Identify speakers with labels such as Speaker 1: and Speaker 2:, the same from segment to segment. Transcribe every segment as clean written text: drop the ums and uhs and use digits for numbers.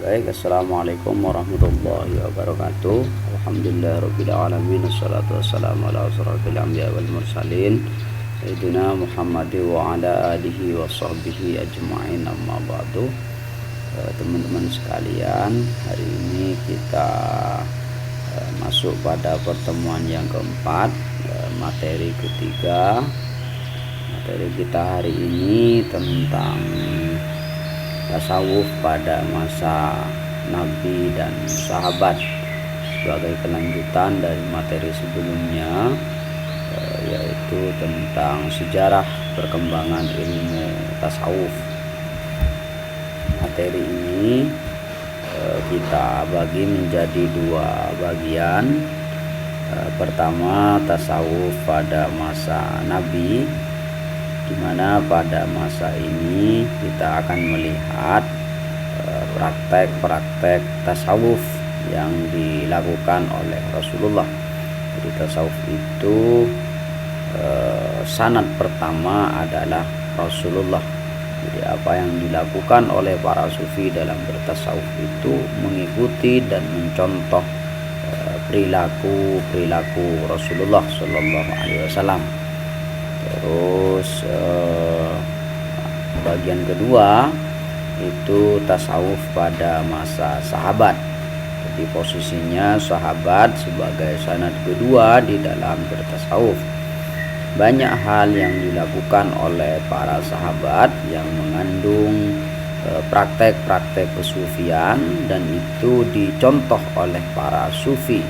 Speaker 1: Baik, assalamualaikum warahmatullahi wabarakatuh. Alhamdulillahirabbil alamin, wassalatu wassalamu ala asyrofil anbiya wal mursalin sayyidina Muhammad wa ala alihi wa sahbihi ajma'in, amma ba'du. Teman-teman sekalian, hari ini kita masuk pada pertemuan yang keempat, materi ketiga. Materi kita hari ini tentang tasawuf pada masa Nabi dan sahabat, sebagai kelanjutan dari materi sebelumnya, yaitu tentang sejarah perkembangan ilmu tasawuf. Materi ini kita bagi menjadi dua bagian. Pertama, tasawuf pada masa Nabi, di mana pada masa ini kita akan melihat praktek-praktek tasawuf yang dilakukan oleh Rasulullah. Jadi tasawuf itu sanad pertama adalah Rasulullah. Jadi apa yang dilakukan oleh para sufi dalam bertasawuf itu mengikuti dan mencontoh perilaku Rasulullah Shallallahu Alaihi Wasallam. Terus bagian kedua itu tasawuf pada masa sahabat. Jadi posisinya sahabat sebagai sanad kedua di dalam bertasawuf. Banyak hal yang dilakukan oleh para sahabat yang mengandung praktek-praktek kesufian, dan itu dicontoh oleh para sufi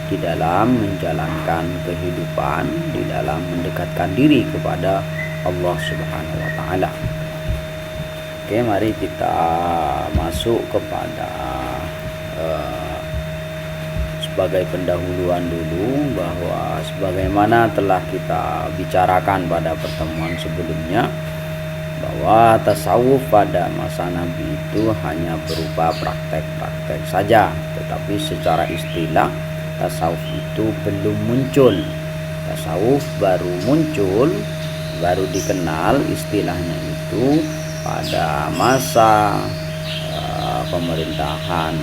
Speaker 1: di dalam menjalankan kehidupan, di dalam mendekatkan diri kepada Allah Subhanahu wa taala. Oke, mari kita masuk kepada sebagai pendahuluan dulu, bahwa sebagaimana telah kita bicarakan pada pertemuan sebelumnya, bahwa tasawuf pada masa Nabi itu hanya berupa praktek-praktek saja, tetapi secara istilah tasawuf itu belum muncul. Tasawuf baru muncul, baru dikenal istilahnya itu pada masa pemerintahan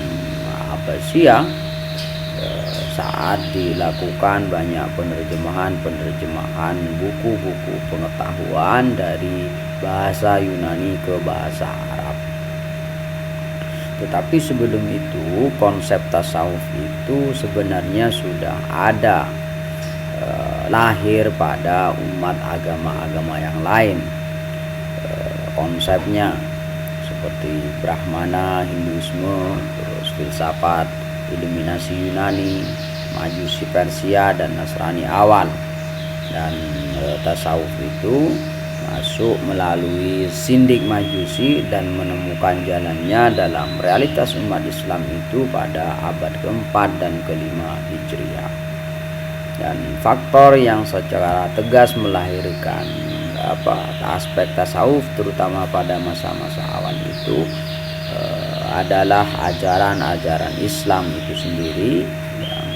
Speaker 1: Abbasiyah, saat dilakukan banyak penerjemahan buku-buku pengetahuan dari bahasa Yunani ke bahasa Arab. Tetapi sebelum itu konsep tasawuf itu sebenarnya sudah ada, lahir pada umat agama-agama yang lain. Konsepnya seperti Brahmana, Hinduisme, terus filsafat, iluminasi Yunani, Majusi Persia, dan Nasrani awal. Dan tasawuf itu masuk melalui sindik Majusi dan menemukan jalannya dalam realitas umat Islam itu pada abad keempat dan kelima Hijriah. Dan faktor yang secara tegas melahirkan aspek tasawuf terutama pada masa-masa awal itu adalah ajaran-ajaran Islam itu sendiri, yang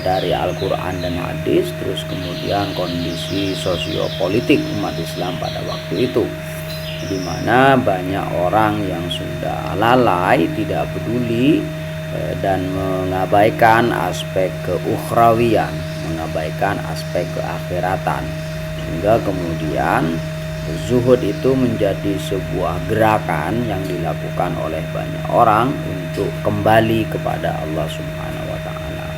Speaker 1: dari Al-Quran dan hadis, terus kemudian kondisi sosiopolitik umat Islam pada waktu itu, di mana banyak orang yang sudah lalai, tidak peduli, dan mengabaikan aspek keukhrawian, mengabaikan aspek keakhiratan, sehingga kemudian zuhud itu menjadi sebuah gerakan yang dilakukan oleh banyak orang untuk kembali kepada Allah Subhanahu wa taala.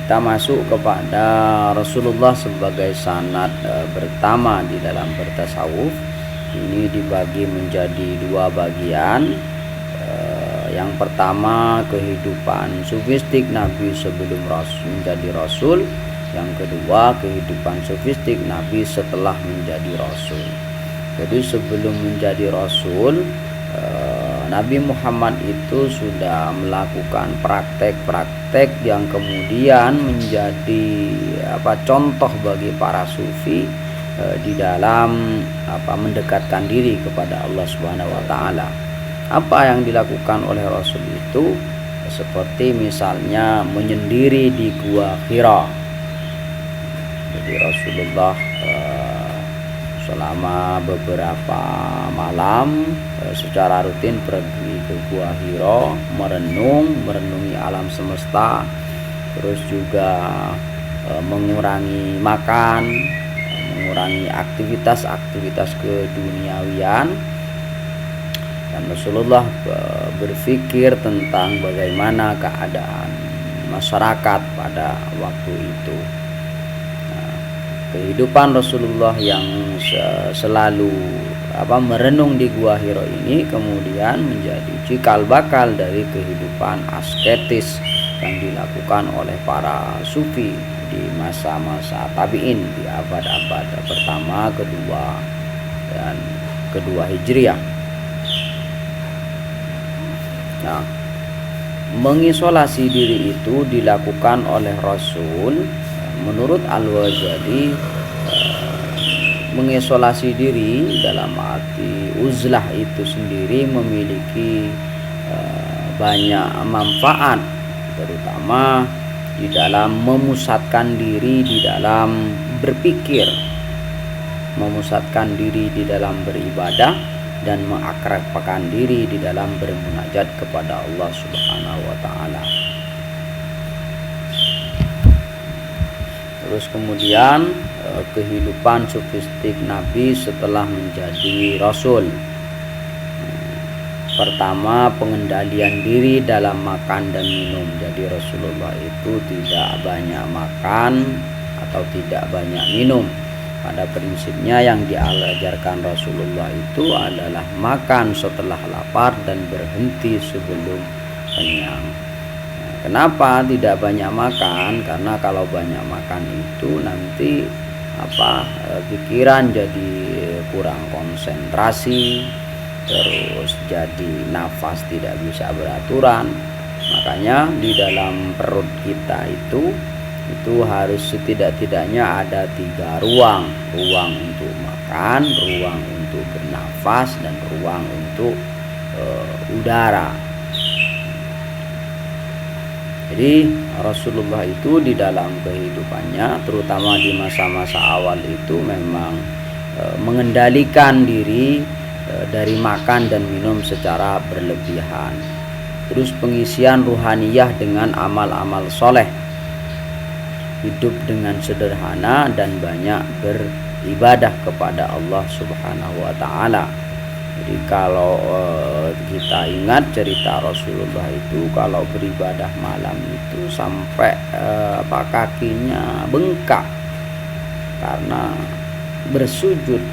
Speaker 1: Kita masuk kepada Rasulullah sebagai sanad pertama di dalam bertasawuf. Ini dibagi menjadi dua bagian. Yang pertama, kehidupan sufistik Nabi sebelum menjadi Rasul. Yang kedua, kehidupan sufistik Nabi setelah menjadi Rasul. Jadi sebelum menjadi Rasul, Nabi Muhammad itu sudah melakukan praktek-praktek yang kemudian menjadi contoh bagi para sufi di dalam mendekatkan diri kepada Allah Subhanahu wa taala. Apa yang dilakukan oleh Rasul itu seperti misalnya menyendiri di Gua Hira. Jadi Rasulullah selama beberapa malam secara rutin pergi ke Gua Hiro, merenungi alam semesta, terus juga mengurangi makan, mengurangi aktivitas keduniawian. Dan Rasulullah berpikir tentang bagaimana keadaan masyarakat pada waktu itu. Kehidupan Rasulullah yang selalu merenung di Gua Hiro ini kemudian menjadi cikal bakal dari kehidupan asketis yang dilakukan oleh para sufi di masa-masa tabi'in, di abad-abad pertama, kedua, dan kedua Hijriah. Nah, mengisolasi diri itu dilakukan oleh Rasul. Menurut Al-Ghazali, mengisolasi diri dalam arti uzlah itu sendiri memiliki banyak manfaat, terutama di dalam memusatkan diri di dalam berpikir, memusatkan diri di dalam beribadah, dan mengakrabkan diri di dalam bermunajat kepada Allah Subhanahu wa taala. Terus kemudian kehidupan sufistik Nabi setelah menjadi Rasul. Pertama, pengendalian diri dalam makan dan minum. Jadi Rasulullah itu tidak banyak makan atau tidak banyak minum. Pada prinsipnya yang diajarkan Rasulullah itu adalah makan setelah lapar dan berhenti sebelum kenyang. Kenapa tidak banyak makan? Karena kalau banyak makan itu nanti pikiran jadi kurang konsentrasi, terus jadi nafas tidak bisa beraturan. Makanya di dalam perut kita itu harus setidak-tidaknya ada 3 ruang untuk makan, ruang untuk bernafas, dan ruang untuk udara. Jadi Rasulullah itu di dalam kehidupannya, terutama di masa-masa awal itu memang mengendalikan diri dari makan dan minum secara berlebihan. Terus pengisian ruhaniyah dengan amal-amal soleh, hidup dengan sederhana dan banyak beribadah kepada Allah Subhanahu wa taala. Jadi kalau kita ingat cerita Rasulullah itu, kalau beribadah malam itu sampai kakinya bengkak karena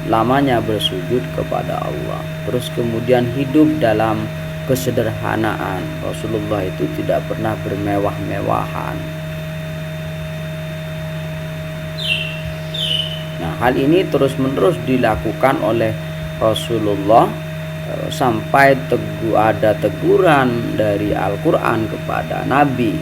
Speaker 1: lamanya bersujud kepada Allah. Terus kemudian hidup dalam kesederhanaan. Rasulullah itu tidak pernah bermewah-mewahan. Nah, hal ini terus-menerus dilakukan oleh Rasulullah sampai ada teguran dari Al-Quran kepada Nabi,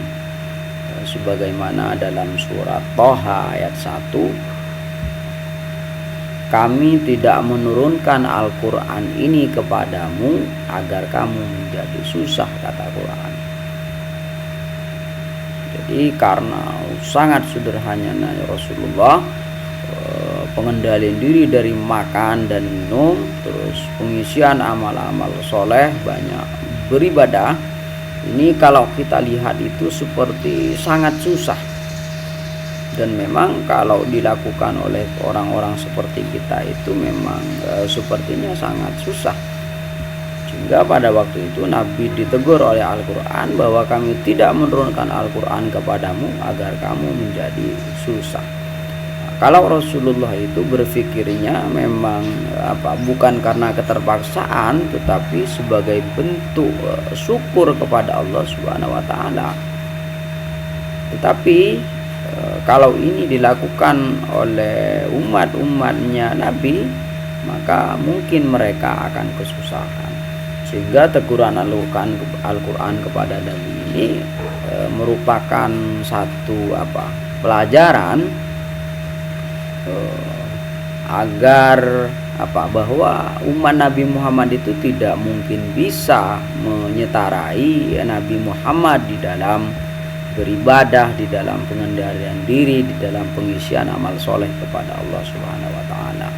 Speaker 1: sebagaimana dalam surat Thaha ayat 1, kami tidak menurunkan Al-Quran ini kepadamu agar kamu menjadi susah, kata Quran. Jadi karena sangat sederhananya Rasulullah, pengendalian diri dari makan dan minum, terus pengisian amal-amal soleh, banyak beribadah, ini kalau kita lihat itu seperti sangat susah. Dan memang kalau dilakukan oleh orang-orang seperti kita itu memang sepertinya sangat susah. Sehingga pada waktu itu Nabi ditegur oleh Al-Quran bahwa kami tidak menurunkan Al-Quran kepadamu agar kamu menjadi susah. Kalau Rasulullah itu berpikirnya memang bukan karena keterpaksaan, tetapi sebagai bentuk syukur kepada Allah Subhanahu wa taala. Tetapi kalau ini dilakukan oleh umat-umatnya Nabi, maka mungkin mereka akan kesusahan. Sehingga teguran Al-Quran kepada Nabi ini merupakan satu pelajaran agar bahwa umat Nabi Muhammad itu tidak mungkin bisa menyetarai Nabi Muhammad di dalam beribadah, di dalam pengendalian diri, di dalam pengisian amal soleh kepada Allah Subhanahu wa taala.